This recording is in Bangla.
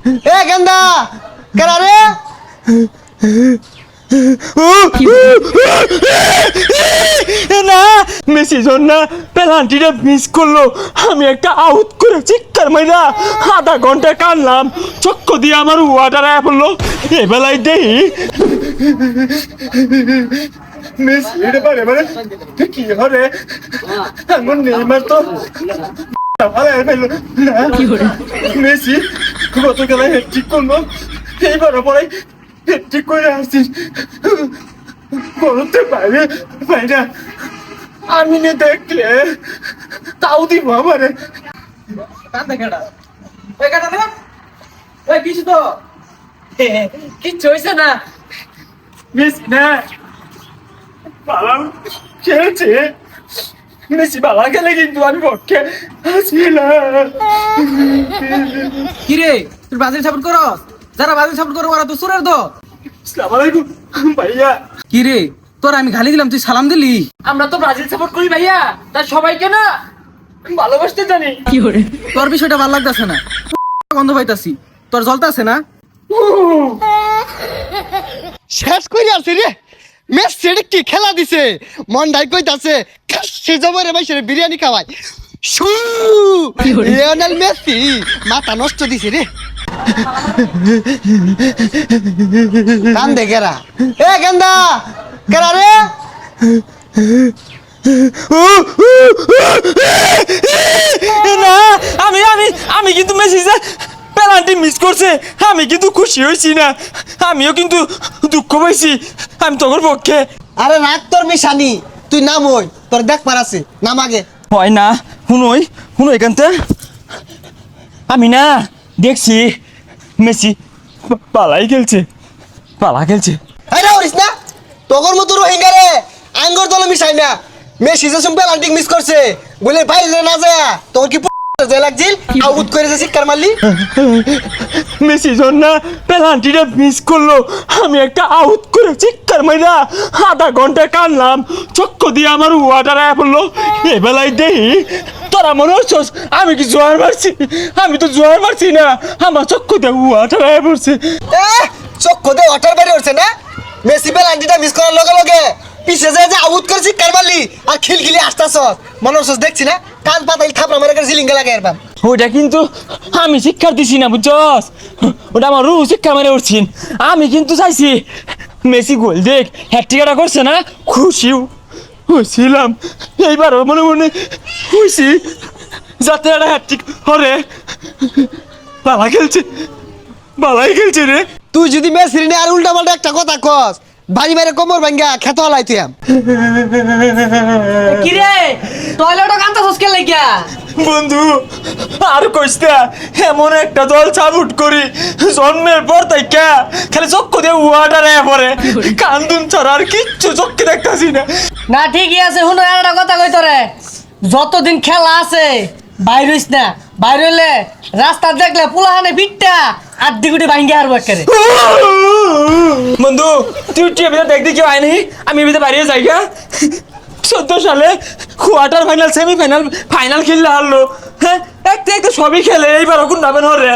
এ গেন্দা কেরা রে না মেসি না পেনাল্টিটা মিস করলো। আমি একটা আউট করে চিৎকার মাইরা আধা ঘন্টা কানলাম, চক্ক দিয়ে আমার ওয়াটার আয়া পড়লো। এ বেলায় দেই মেসি এটা পারে মানে কি হরে এমন নেইমার তো মেসি গতকাল হ্যাটট্রিক করলো, এইবারও পরে হ্যাটট্রিক করে আসছিস করতে পারে ভাইরা। আমি না দেখলে তাও দিব আমারে কিছু তো কিচ্ছু হয়েছে না। মেসি না ভালো খেলছে, মেসি ভালো খেলে কিন্তু আমি পক্ষে আসছিলাম। কিরে তুই ব্রাজিল সাপোর্ট করস? যারা ব্রাজিল সাপোর্ট করো ওরা তো সুরের দো। আসসালামু আলাইকুম ভাইয়া। কিরে তোর আমি গালি দিলাম তুই সালাম দিলি? আমরা তো ব্রাজিল সাপোর্ট করি ভাইয়া, তার সবাইকে না ভালোবাসতে জানি। তোর বিষয়টা ভালো লাগতেছে না, গন্ধ পাইতাছি। তোর জ্বলতাছে না? শেষ করে আসি রে। মেসি কি খেলা দিছে, মন ডাই কইতাছে সে জবরে ভাই সেরে বিরিয়ানি খাওয়াই। শু লিওনেল মেসি মাথা নষ্ট দিছে রে। কান দে কেরা এ গেন্দা কেরা রে না আমি আমি আমি কিন্তু মেসি পেনাল্টি মিস করছে, আমি কিন্তু খুশি হয়েছি না, আমিও কিন্তু দুঃখ পাইছি। আমি তোর পক্ষে। আরে রাগ তোর মিশানি, তুই নাম ওই তোর দেখ পারাছে নাম আগে। হয় না শুনোই শুনো এখানতে আমি না দেখছি মেসি পালাই খেলছে, পালা খেলছে। আরে ওরিস না তোর মতো রোহিঙ্গা রে আঙ্গর দলে মিশাই না। মেসি যে পেনাল্টি মিস করছে বলে বাইরে না যায় তোর কি যে লাগছিল আউট করে যে শিকার মারলি। মেসি না পেনাল্টিটা মিস করলো, আমি একটা আউট করে চিৎকার মাইরা আধা ঘন্টা কানলাম, চক্ক দিয়ে আমার ওয়াটার আয়া পড়লো। এ বেলায় দেই তোরা মনে হচ্ছস আমি কি জোয়ার মারছি? আমি তো জোয়ার মারছি না, আমার চক্ক দিয়ে ওয়াটার আয়া পড়ছে। চক্কো দে ওয়াটার বাইরে উঠছে না। মেসি পেনাল্টিটা মিস করার লগে লগে পিছে যে আউট করে শিকার মারলি আর খিলখিলি আসতাছ মনে হচ্ছস দেখছি না কান পাতাই থাপড়া মেরে জিলিঙ্গা লাগে এরবার। ওটা কিন্তু আমি শিক্ষার দিছি না বুঝছস, ওটা আমার রু শিক্ষা মেরে উঠছি। আমি কিন্তু চাইছি মেসি গোল দেখ হ্যাটট্রিকটা করছে না, খুশি হয়েছিলাম। এইবারও মনে মনে খুশি যাতে একটা হ্যাটট্রিক হরে। বালা খেলছে, বালাই খেলছে রে। তুই যদি মেসির নিয়ে আর উল্টা পাল্টা একটা কথা কস ভাই মেরে কোমর ভাঙ্গা খেতে হলাই তুই। কিরে টয়লেটে কান্তাছস কে লাগিয়া? বন্ধু আর কইস্তা এমন একটা দল সাপোর্ট করি জন্মের পর তাই কে খালি চক্কু দিয়ে ওয়াটার আয়া পড়ে, কান্দুন ছাড়া আর কিচ্ছু চক্কে দেখতাছি না। না ঠিকই আছে, শুনো একটা কথা কই তোরে, যতদিন খেলা আছে বাইর হইস না। বাইর হইলে রাস্তা দেখলে পুলাহানে পিটটা আড্ডি গুটি ভাঙ্গে হারবো একেবারে। বন্ধু তুই টিভিতে দেখতে কেউ আয় নাই, আমি এমনিতে বাইরে যাই গা। 14 সালে কোয়ার্টার ফাইনাল সেমিফাইনাল ফাইনাল খেললে হারলো, হ্যাঁ একটা একটা সবই খেলে, এইবার কোন নামেন হরে।